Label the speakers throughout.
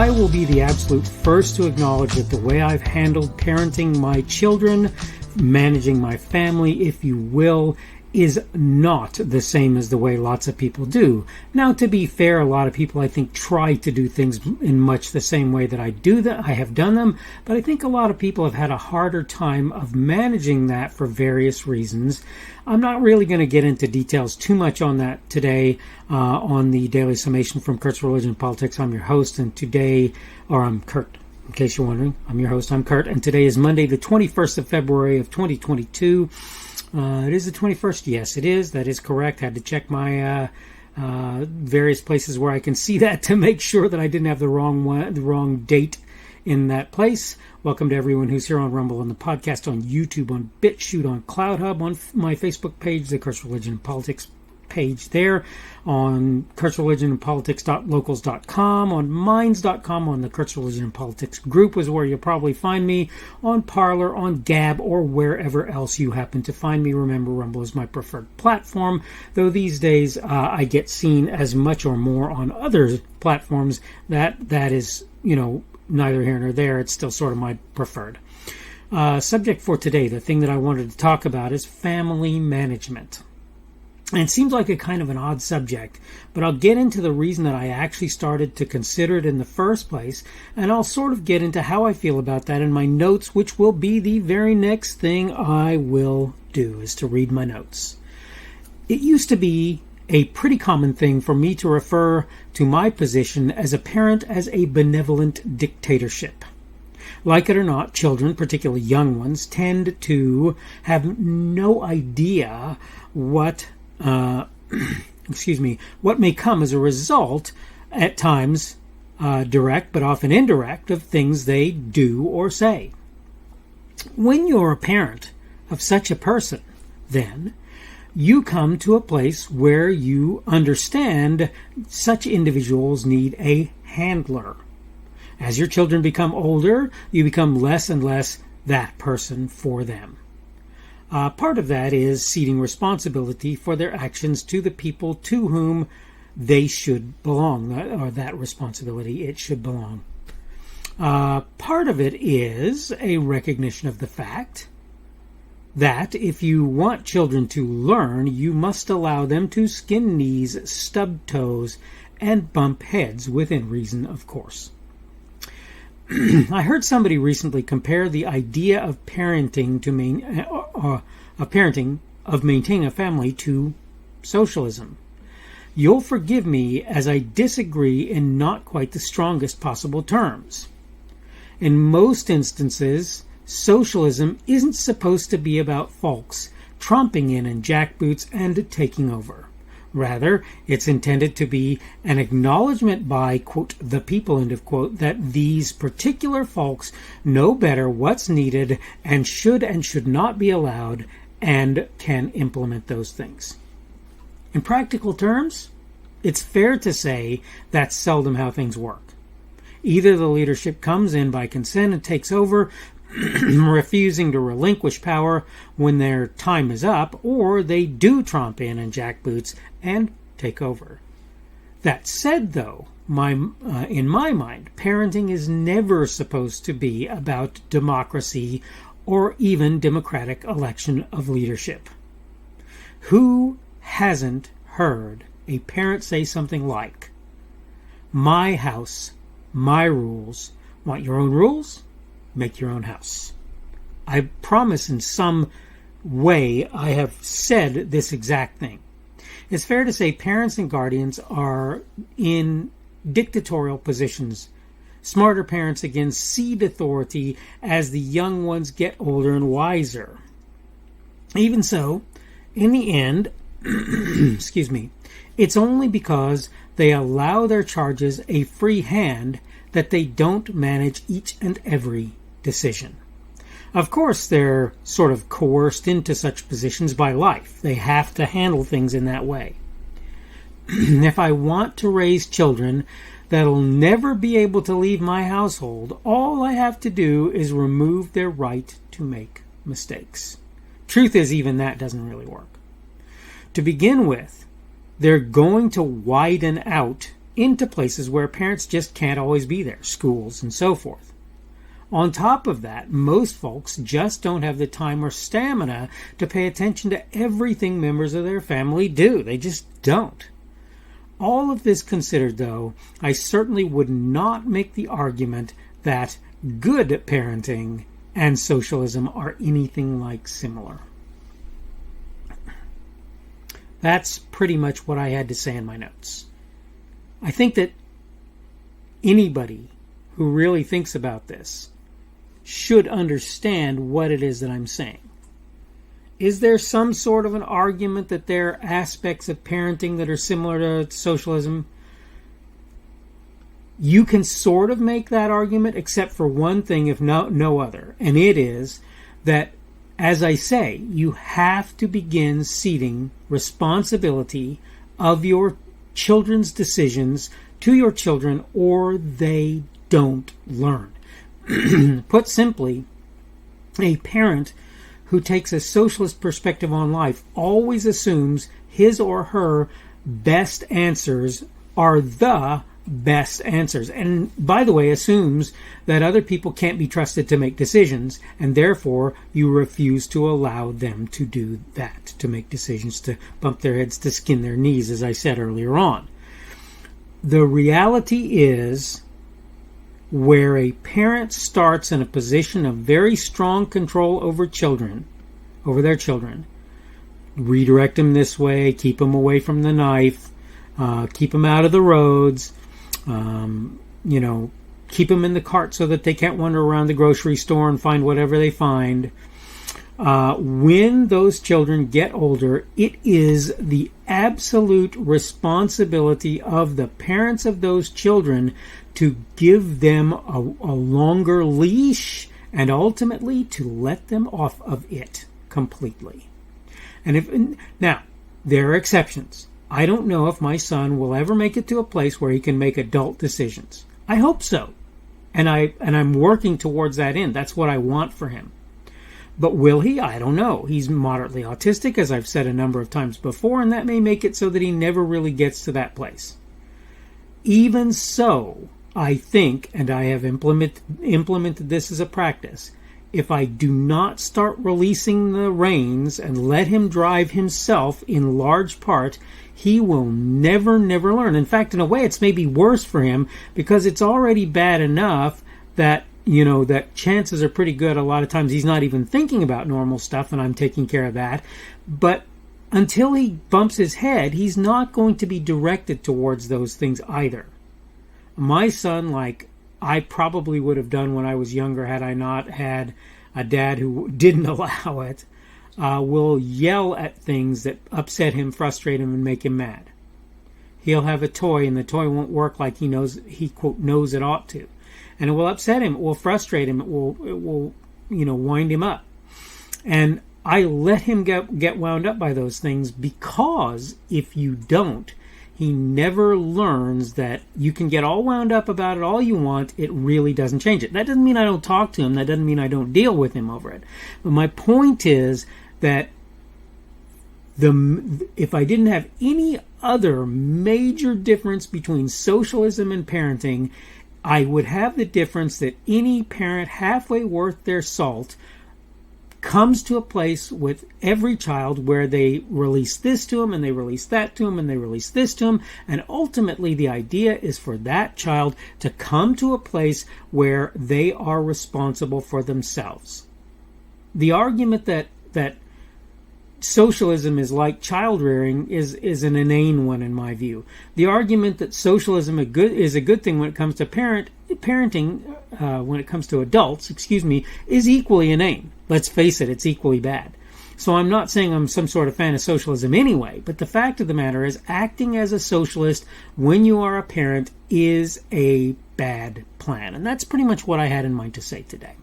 Speaker 1: I will be the absolute first to acknowledge that the way I've handled parenting my children, managing my family, if you will, is not the same as the way lots of people do. Now, to be fair, a lot of people, I think, try to do things in much the same way that I have done them, but I think a lot of people have had a harder time of managing that for various reasons. I'm not really going to get into details too much on that today on the Daily Summation from Kurt's Religion and Politics. I'm your host, and I'm Kurt. In case you're wondering, I'm your host, I'm Kurt, and today is Monday, the 21st of February of 2022. It is the 21st. Yes, it is. That is correct. Had to check my various places where I can see that to make sure that I didn't have the wrong date in that place. Welcome to everyone who's here on Rumble, on the podcast, on YouTube, on BitChute, on CloudHub, on my Facebook page, the Kurt's Religion and Politics page there, on Kurt's Religion and Politics.locals.com, on Minds.com, on the Kurt's Religion and Politics group is where you'll probably find me, on Parler, on Gab, or wherever else you happen to find me. Remember, Rumble is my preferred platform, though these days I get seen as much or more on other platforms. That is, neither here nor there. It's still sort of my preferred. Subject for today, the thing that I wanted to talk about, is family management. And it seems like a kind of an odd subject, but I'll get into the reason that I actually started to consider it in the first place, and I'll sort of get into how I feel about that in my notes, which will be the very next thing I will do, is to read my notes. It used to be a pretty common thing for me to refer to my position as a parent as a benevolent dictatorship. Like it or not, children, particularly young ones, tend to have no idea what may come as a result, at times direct but often indirect, of things they do or say. When you're a parent of such a person, then, you come to a place where you understand such individuals need a handler. As your children become older, you become less and less that person for them. Part of that is ceding responsibility for their actions to the people to whom they should belong, or that responsibility, it should belong. Part of it is a recognition of the fact that if you want children to learn, you must allow them to skin knees, stub toes, and bump heads, within reason, of course. I heard somebody recently compare the idea of maintaining a family to socialism. You'll forgive me as I disagree in not quite the strongest possible terms. In most instances, socialism isn't supposed to be about folks tromping in jackboots and taking over. Rather, it's intended to be an acknowledgement by, quote, the people, end of quote, that these particular folks know better what's needed and should not be allowed, and can implement those things. In practical terms, it's fair to say that's seldom how things work. Either the leadership comes in by consent and takes over, refusing to relinquish power when their time is up, or they do tromp in jackboots and take over. That said, though, in my mind, parenting is never supposed to be about democracy or even democratic election of leadership. Who hasn't heard a parent say something like, "My house, my rules. Want your own rules? Make your own house"? I promise in some way I have said this exact thing. It's fair to say parents and guardians are in dictatorial positions. Smarter parents, again, cede authority as the young ones get older and wiser. Even so, in the end, it's only because they allow their charges a free hand that they don't manage each and every decision. Of course, they're sort of coerced into such positions by life. They have to handle things in that way. If I want to raise children that'll never be able to leave my household, all I have to do is remove their right to make mistakes. Truth is, even that doesn't really work. To begin with, they're going to widen out into places where parents just can't always be there, schools and so forth. On top of that, most folks just don't have the time or stamina to pay attention to everything members of their family do. They just don't. All of this considered, though, I certainly would not make the argument that good parenting and socialism are anything like similar. That's pretty much what I had to say in my notes. I think that anybody who really thinks about this should understand what it is that I'm saying. Is there some sort of an argument that there are aspects of parenting that are similar to socialism? You can sort of make that argument, except for one thing, if no other. And it is that, as I say, you have to begin ceding responsibility of your children's decisions to your children, or they don't learn. Put simply, a parent who takes a socialist perspective on life always assumes his or her best answers are the best answers. And, by the way, assumes that other people can't be trusted to make decisions, and therefore you refuse to allow them to do that, to make decisions, to bump their heads, to skin their knees, as I said earlier on. The reality is, where a parent starts in a position of very strong control over their children, redirect them this way, keep them away from the knife, keep them out of the roads, keep them in the cart so that they can't wander around the grocery store and find whatever they find. When those children get older, it is the absolute responsibility of the parents of those children to give them a longer leash and ultimately to let them off of it completely. Now, there are exceptions. I don't know if my son will ever make it to a place where he can make adult decisions. I hope so. And I'm working towards that end. That's what I want for him. But will he? I don't know. He's moderately autistic, as I've said a number of times before, and that may make it so that he never really gets to that place. Even so, I think, and I have implemented this as a practice, if I do not start releasing the reins and let him drive himself in large part, he will never learn. In fact, in a way, it's maybe worse for him, because it's already bad enough that that chances are pretty good a lot of times he's not even thinking about normal stuff, and I'm taking care of that. But until he bumps his head, he's not going to be directed towards those things either. My son, like I probably would have done when I was younger had I not had a dad who didn't allow it, will yell at things that upset him, frustrate him, and make him mad. He'll have a toy, and the toy won't work like he quote knows it ought to. And it will upset him, it will frustrate him, it will wind him up. And I let him get wound up by those things, because if you don't, he never learns that you can get all wound up about it all you want, it really doesn't change it. That doesn't mean I don't talk to him, that doesn't mean I don't deal with him over it. But my point is that if I didn't have any other major difference between socialism and parenting, I would have the difference that any parent halfway worth their salt comes to a place with every child where they release this to them, and they release that to them, and they release this to them, and ultimately the idea is for that child to come to a place where they are responsible for themselves. The argument that socialism is like child rearing is an inane one in my view. The argument that socialism is a good thing when it comes to parenting, when it comes to adults, is equally inane. Let's face it, it's equally bad. So I'm not saying I'm some sort of fan of socialism anyway, but the fact of the matter is, acting as a socialist when you are a parent is a bad plan. And that's pretty much what I had in mind to say today.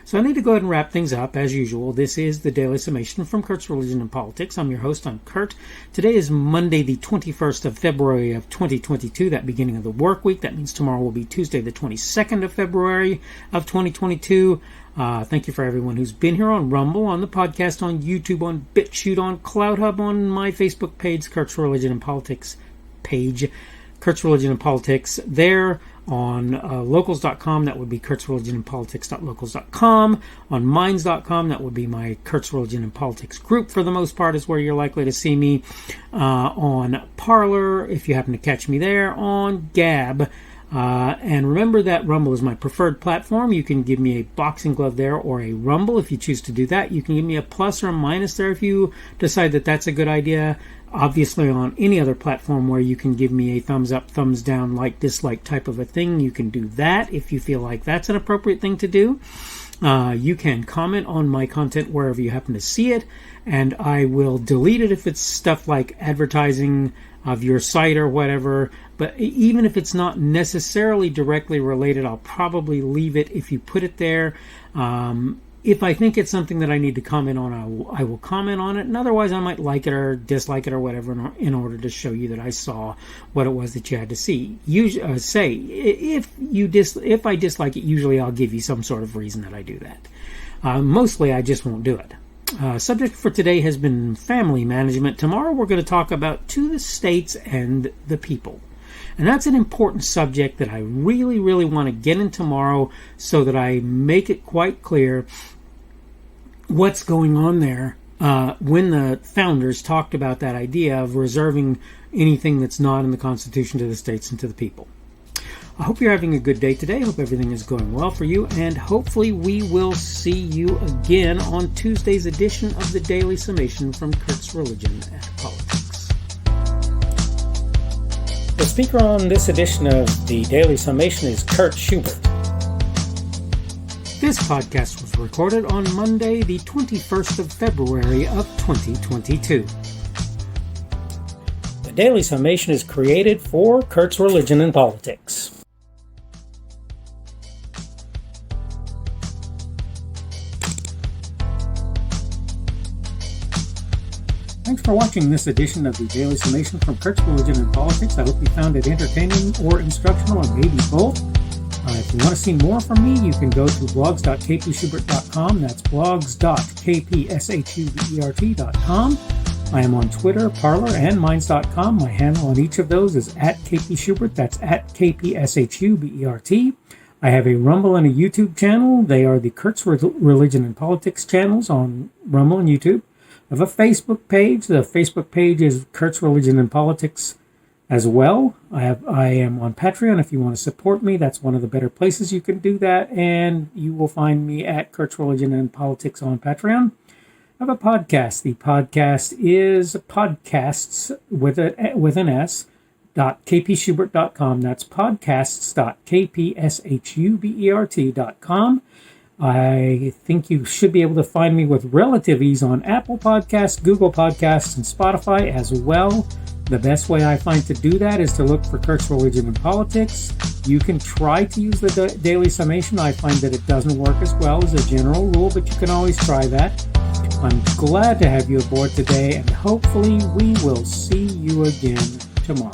Speaker 1: So I need to go ahead and wrap things up. As usual, this is the Daily Summation from Kurt's Religion and Politics. I'm your host, I'm Kurt. Today is Monday, the 21st of February of 2022, that beginning of the work week. That means tomorrow will be Tuesday, the 22nd of February of 2022. Thank you for everyone who's been here on Rumble, on the podcast, on YouTube, on BitChute, on CloudHub, on my Facebook page, Kurt's Religion and Politics page. Kurt's Religion and Politics there. On locals.com, that would be kurtzreligionandpolitics.locals.com. On minds.com, that would be my Kurt's Religion and Politics group, for the most part, is where you're likely to see me. On Parler, if you happen to catch me there. On Gab. And remember that Rumble is my preferred platform. You can give me a boxing glove there or a Rumble if you choose to do that. You can give me a plus or a minus there if you decide that that's a good idea. Obviously, on any other platform where you can give me a thumbs up, thumbs down, like, dislike type of a thing, you can do that if you feel like that's an appropriate thing to do. You can comment on my content wherever you happen to see it, and I will delete it if it's stuff like advertising of your site or whatever. But even if it's not necessarily directly related, I'll probably leave it if you put it there. If I think it's something that I need to comment on, I will comment on it, and otherwise I might like it or dislike it or whatever in order to show you that I saw what it was that you had to see. Say if I dislike it, usually I'll give you some sort of reason that I do that. Mostly I just won't do it. Subject for today has been family management. Tomorrow we're going to talk about to the states and the people. And that's an important subject that I really, really want to get in tomorrow so that I make it quite clear what's going on there when the founders talked about that idea of reserving anything that's not in the Constitution to the states and to the people. I hope you're having a good day today. I hope everything is going well for you, and hopefully we will see you again on Tuesday's edition of the Daily Summation from Kurt's Religion and Politics. The speaker on this edition of the Daily Summation is Kurt Schubert. This podcast was recorded on Monday, the 21st of February of 2022. The Daily Summation is created for Kurt's Religion and Politics. Thanks for watching this edition of the Daily Summation from Kurt's Religion and Politics. I hope you found it entertaining or instructional, or maybe both. If you want to see more from me, you can go to blogs.kpschubert.com. That's blogs.kpschubert.com. I am on Twitter, Parler, and Minds.com. My handle on each of those is @kpschubert. That's @kpschubert. I have a Rumble and a YouTube channel. They are the Kurt's Religion and Politics channels on Rumble and YouTube. I have a Facebook page. The Facebook page is Kurt's Religion and Politics as well. I am on Patreon. If you want to support me, that's one of the better places you can do that. And you will find me at Kurt's Religion and Politics on Patreon. I have a podcast. The podcast is podcasts with an S. .kpschubert.com. That's podcasts.kpschubert.com. I think you should be able to find me with relative ease on Apple Podcasts, Google Podcasts, and Spotify as well. The best way I find to do that is to look for Kurt's Religion and Politics. You can try to use the Daily Summation. I find that it doesn't work as well as a general rule, but you can always try that. I'm glad to have you aboard today, and hopefully we will see you again tomorrow.